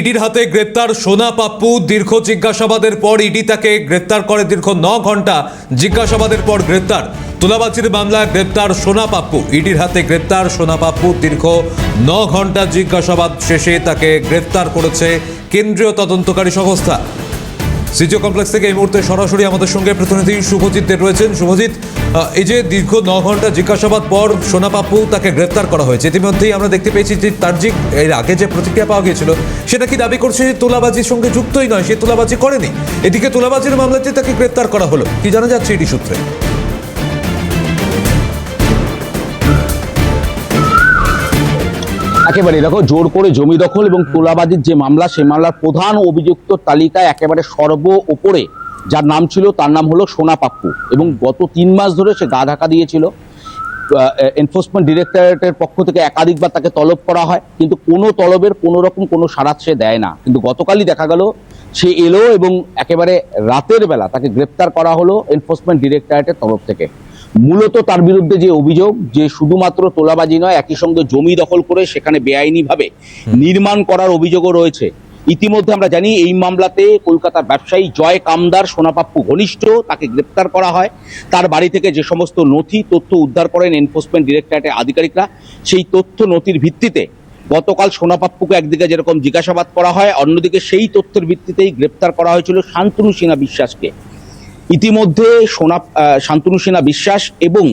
ইডির হাতে গ্রেপ্তার সোনা পাপ্পু। দীর্ঘ জিজ্ঞাসাবাদের পর ইডি তাকে গ্রেপ্তার করে। দীর্ঘ 9 ঘন্টা জিজ্ঞাসাবাদের পর গ্রেপ্তার। তোলাবাজির মামলায় গ্রেপ্তার সোনা পাপ্পু। ইডির হাতে গ্রেপ্তার সোনা পাপ্পু। দীর্ঘ 9 ঘন্টা জিজ্ঞাসাবাদ শেষে তাকে গ্রেপ্তার করেছে কেন্দ্রীয় তদন্তকারী সংস্থা। সিজিও কমপ্লেক্স থেকে এই মুহূর্তে সরাসরি আমাদের সঙ্গে প্রতিনিধি শুভজিৎ রয়েছেন। শুভজিৎ, এই যে দীর্ঘ 9 ঘন্টা জিজ্ঞাসাবাদ পর সোনা পাপ্পু তাকে গ্রেপ্তার করা হয়েছে, ইতিমধ্যেই আমরা দেখতে পেয়েছি যে তার যে এর আগে যে প্রতিক্রিয়া পাওয়া গিয়েছিল সেটা কি দাবি করছে যে তোলাবাজির সঙ্গে যুক্তই নয়, সে তোলাবাজি করেনি। এদিকে তোলাবাজির মামলাতে তাকে গ্রেপ্তার করা হলো, কি জানা যাচ্ছে ইডি সূত্রে? একেবারে দেখো, জোর করে জমি দখল এবং তোলাবাজির যে মামলা, সেই মামলার প্রধান অভিযুক্ত তালিকায় একেবারে সর্বোপরে যার নাম ছিল তার নাম হলো সোনা পাপ্পু। এবং গত 3 মাস ধরে সে গা ঢাকা দিয়েছিল। এনফোর্সমেন্ট ডিরেক্টরেটের পক্ষ থেকে একাধিকবার তাকে তলব করা হয়, কিন্তু কোনো তলবের কোনো রকম কোনো সাড়া সে দেয় না। কিন্তু গতকালই দেখা গেল সে এলো এবং একেবারে রাতের বেলা তাকে গ্রেপ্তার করা হলো এনফোর্সমেন্ট ডিরেক্টরেটের তরফ থেকে। মূলত তার বিরুদ্ধে যে অভিযোগ, যে শুধুমাত্র তোলাবাজি নয়, একই সঙ্গে জমি দখল করে সেখানে বেআইনিভাবে নির্মাণ করার অভিযোগও রয়েছে। ইতিমধ্যে আমরা জানি এই মামলাতে কলকাতার ব্যবসায়ী জয় কামদার সোনা পাপ্পু ঘনিষ্ঠ, তাকে গ্রেপ্তার করা হয়। তার বাড়ি থেকে যে সমস্ত নথি তথ্য উদ্ধার করেন এনফোর্সমেন্ট ডিরেক্টরেটের আধিকারিকরা, সেই তথ্য নথির ভিত্তিতে গতকাল সোনা পাপ্পুকে একদিকে যেরকম জিজ্ঞাসাবাদ করা হয়, অন্যদিকে সেই তথ্যের ভিত্তিতেই গ্রেপ্তার করা হয়েছিল শান্তনু সিনহা বিশ্বাসকে। ইতিমধ্যে শান্তনু সিনহা বিশ্বাস এবং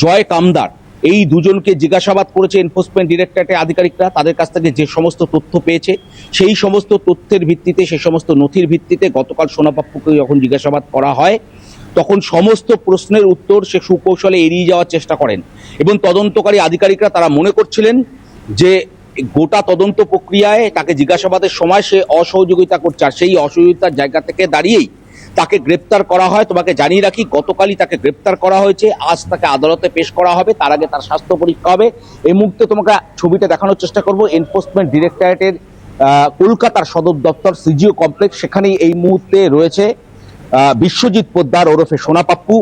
জয় কামদার এই দুজনকে জিজ্ঞাসাবাদ করেছে এনফোর্সমেন্ট ডিরেক্টরেটের আধিকারিকরা। তাদের কাছ থেকে যে সমস্ত তথ্য পেয়েছে, সেই সমস্ত তথ্যের ভিত্তিতে, সেই সমস্ত নথির ভিত্তিতে গতকাল সোনা পাপ্পুকে যখন জিজ্ঞাসাবাদ করা হয়, তখন সমস্ত প্রশ্নের উত্তর সে সুকৌশলে এড়িয়ে যাওয়ার চেষ্টা করেন। এবং তদন্তকারী আধিকারিকরা তারা মনে করছিলেন যে গোটা তদন্ত প্রক্রিয়ায় তাকে জিজ্ঞাসাবাদের সময় সে অসহযোগিতা করছে, আর সেই অসহযোগিতার জায়গা থেকে দাঁড়িয়েই তাকে গ্রেপ্তার করা হয়। তোমাকে জানিয়ে রাখি, গতকালই তাকে গ্রেপ্তার করা হয়েছে। আজ তাকে আদালতে পেশ করা হবে, তার আগে তার স্বাস্থ্য পরীক্ষা হবে। এই মুহূর্তে তোমাকে ছবিটা দেখানোর চেষ্টা করব। এনফোর্সমেন্ট ডিরেক্টরেটের কলকাতার সদর দপ্তর সিজিও কমপ্লেক্স, সেখানেই এই মুহূর্তে রয়েছে বিশ্বজিৎ পোদ্দার ওরফে সোনা পাপ্পু।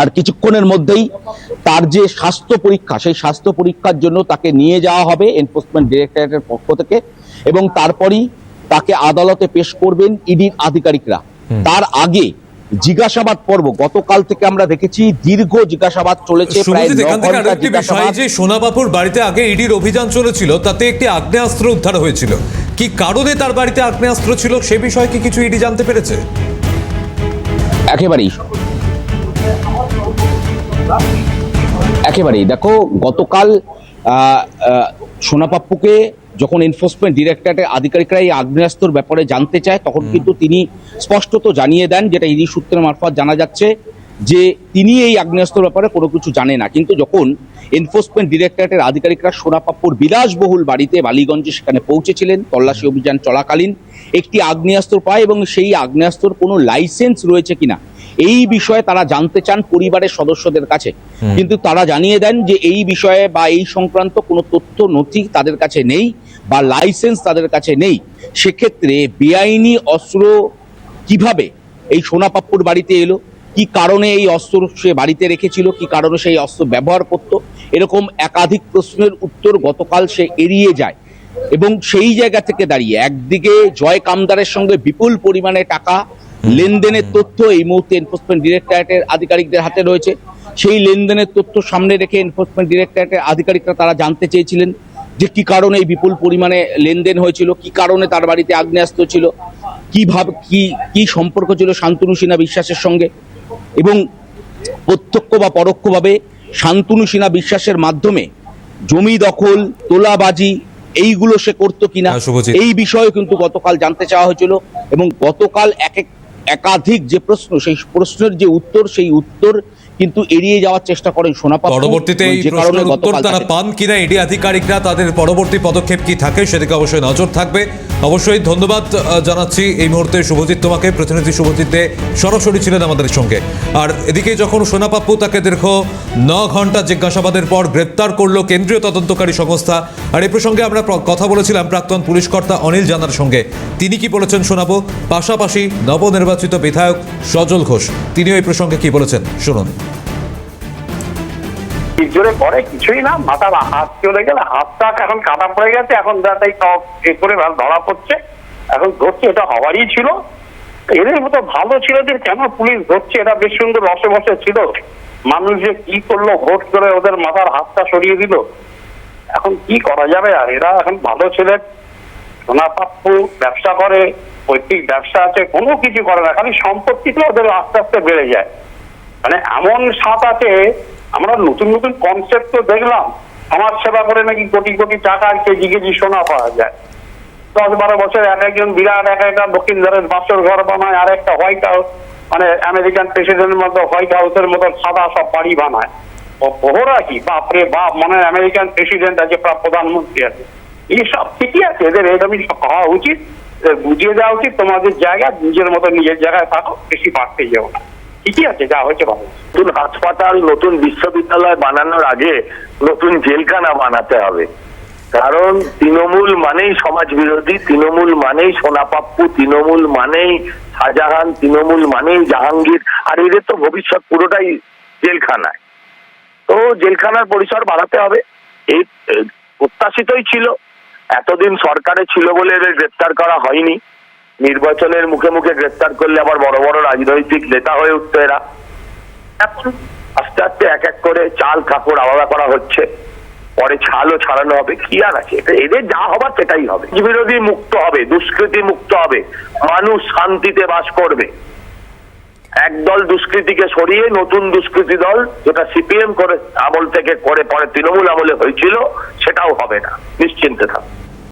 আর কিছুক্ষণের মধ্যেই তার যে স্বাস্থ্য পরীক্ষা, সেই স্বাস্থ্য পরীক্ষার জন্য তাকে নিয়ে যাওয়া হবে এনফোর্সমেন্ট ডিরেক্টরেটের পক্ষ থেকে, এবং তারপরই তাকে আদালতে পেশ করবেন ইডির আধিকারিকরা। তার আগে জিজ্ঞাসাবাদ পর্ব গতকাল থেকে আমরা দেখেছি, দীর্ঘ জিজ্ঞাসাবাদ চলেছে, প্রায় 9 ঘন্টা জিজ্ঞাসাবাদ। সোনা পাপ্পুর বাড়িতে আগে ইডির অভিযান চলেছিল, তাতে একটি আগ্নেয়াস্ত্র উদ্ধার হয়েছিল। কি কারণে তার বাড়িতে আগ্নেয়াস্ত্র ছিল সে বিষয়ে কি কিছু ইডি জানতে পেরেছে? একেবারেই দেখো, গতকাল সোনা পাপ্পুকে যখন এনফোর্সমেন্ট ডিরেক্টরেটের আধিকারিকরা এই আগ্নেয়াস্ত্রের ব্যাপারে জানতে চায়, তখন কিন্তু তিনি স্পষ্টত জানিয়ে দেন, যেটা ইডি সূত্রের মারফত জানা যাচ্ছে, যে তিনি এই আগ্নেয়াস্ত্রের ব্যাপারে কোনো কিছু জানে না। কিন্তু যখন এনফোর্সমেন্ট ডিরেক্টরেটের আধিকারিকরা সোনা পাপ্পুর বিলাসবহুল বাড়িতে বালিগঞ্জে সেখানে পৌঁছেছিলেন, তল্লাশি অভিযান চলাকালীন একটি আগ্নেয়াস্ত্র পায়, এবং সেই আগ্নেয়াস্ত্রের কোনো লাইসেন্স রয়েছে কিনা এই বিষয়ে তারা জানতে চান পরিবারের সদস্যদের কাছে। কিন্তু তারা জানিয়ে দেন যে এই বিষয়ে বা এই সংক্রান্ত কোনো তথ্য নথি তাদের কাছে নেই বা লাইসেন্স তাদের কাছে নেই। সেক্ষেত্রে বেআইনি অস্ত্র কিভাবে এই সোনা পাপ্পুর বাড়িতে এলো, কি কারণে এই অস্ত্র সে বাড়িতে রেখেছিল, কি কারণে সেই অস্ত্র ব্যবহার করত, এরকম একাধিক প্রশ্নের উত্তর গতকাল সে এড়িয়ে যায়। এবং সেই জায়গা থেকে দাঁড়িয়ে একদিকে জয় কামদারের সঙ্গে বিপুল পরিমাণে টাকা লেনদেনের তথ্য এই মুহূর্তে এনফোর্সমেন্ট ডিরেক্টরেটের আধিকারিকদের হাতে রয়েছে। সেই লেনদেনের তথ্য সামনে রেখে এনফোর্সমেন্ট ডিরেক্টরেটের আধিকারিকরা তারা জানতে চেয়েছিলেন যে কি কারণে এই বিপুল পরিমাণে লেনদেন হয়েছিল, কি কারণে তার বাড়িতে আগ্নেয়াস্ত্র ছিল, কিভাবে কি সম্পর্ক ছিল শান্তনু সিনহা বিশ্বাসের সঙ্গে, এবং প্রত্যক্ষ বা পরোক্ষভাবে শান্তনু সিনহা বিশ্বাসের মাধ্যমে জমি দখল, তোলাবাজি এইগুলো সে করতো কিনা, এই বিষয়ে কিন্তু গতকাল জানতে চাওয়া হয়েছিল। এবং গতকাল একাধিক যে প্রশ্ন, সেই প্রশ্নের যে উত্তর, সেই উত্তর কিন্তু এড়িয়ে যাওয়ার চেষ্টা করেন সোনা পাপ্পু। পরবর্তীতে এই প্রশ্নের উত্তর তারা পান কিনা ইডি আধিকারিকরা, তাদের পরবর্তী পদক্ষেপ কি থাকে সেদিকে অবশ্যই নজর থাকবে। অবশ্যই ধন্যবাদ জানাচ্ছি এই মুহূর্তে শুভজিৎ তোমাকে। প্রতিনিধি শুভজিৎ সরাসরি ছিলেন আমাদের সঙ্গে। আর এদিকে যখন সোনা পাপ্পু তাকে দীর্ঘ 9 ঘন্টা জিজ্ঞাসাবাদের পর গ্রেপ্তার করলো কেন্দ্রীয় তদন্তকারী সংস্থা। আর এই প্রসঙ্গে আমরা কথা বলেছিলাম প্রাক্তন পুলিশ কর্তা অনিল জানার সঙ্গে। তিনি কি বলেছেন শোনাবো, পাশাপাশি নবনির্বাচিত বিধায়ক সজল ঘোষ, তিনিও এই প্রসঙ্গে কি বলেছেন শুনুন। কি জোরে করে কিছুই না, মাথার হাত চলে গেলে হাতটা এখন কাটা পড়ে গেছে, এখন তাই এ করে ধরা পড়ছে, এখন ধরছে, এটা হওয়ারই ছিল। এদের মতো ভালো ছেলেদের কেন পুলিশ ধরছে? এটা বেশ সুন্দর রসে বসে ছিল, মানুষ যে কি করলো, ভোট করে ওদের মাথার হাতটা সরিয়ে দিল। এখন কি করা যাবে? আর এরা এখন ভালো ছেলে, সোনা পাপ্পু ব্যবসা করে, পৈতৃক ব্যবসা আছে, কোনো কিছু করে না, খালি সম্পত্তিতে ওদের আস্তে আস্তে বেড়ে যায়। মানে এমন সাথ আছে, আমরা নতুন নতুন কনসেপ্ট তো দেখলাম, সমাজ সেবা করে নাকি কোটি কোটি টাকার কেজি কেজি সোনা পাওয়া যায়। 10-12 বছর এক একজন বিরাট এক একটা দক্ষিণ ধারের বাসর ঘর বানায়, আর একটা হোয়াইট হাউস, মানে আমেরিকান প্রেসিডেন্টের মতো হোয়াইট হাউসের মতো সাদা সব বাড়ি বানায়। ওরা কি বাপরে বাপ, মানে আমেরিকান প্রেসিডেন্ট আছে, প্রধানমন্ত্রী আছে, এইসব ঠিকই আছে, এদের এরকমই হওয়া উচিত, বুঝিয়ে দেওয়া উচিত, তোমাদের জায়গা নিজের মতো নিজের জায়গায় থাকো, বেশি বাড়তে যাও না। ঠিকই আছে, যা হয়েছে ভালো। নতুন হাসপাতাল, নতুন বিশ্ববিদ্যালয় বানানোর আগে নতুন জেলখানা বানাতে হবে। কারণ তৃণমূল মানেই সমাজ বিরোধী, তৃণমূল মানেই সোনাপাপ্পু, তৃণমূল মানেই শাহজাহান, তৃণমূল মানেই জাহাঙ্গীর, আর এদের তো ভবিষ্যৎ পুরোটাই জেলখানায়। তো জেলখানার পরিসর বাড়াতে হবে, এই প্রত্যাশিতই ছিল। এতদিন সরকারে ছিল বলে এদের গ্রেপ্তার করা হয়নি। নির্বাচনের মুখে মুখে গ্রেপ্তার করলে আবার বড় বড় রাজনৈতিক নেতা হয়ে উঠতো এরা। এখন আস্তে আস্তে এক এক করে চাল কাপড় আলাদা করা হচ্ছে, পরে ছালও ছাড়ানো হবে। কি আর আছে, এদের যা হবার সেটাই হবে। বিরোধী মুক্ত হবে, দুষ্কৃতি মুক্ত হবে, মানুষ শান্তিতে বাস করবে। একদল দুষ্কৃতিকে সরিয়ে নতুন দুষ্কৃতি দল, যেটা সিপিএম করে আমল থেকে করে পরে তৃণমূল আমলে হয়েছিল, সেটাও হবে না, নিশ্চিন্তে থাকুন।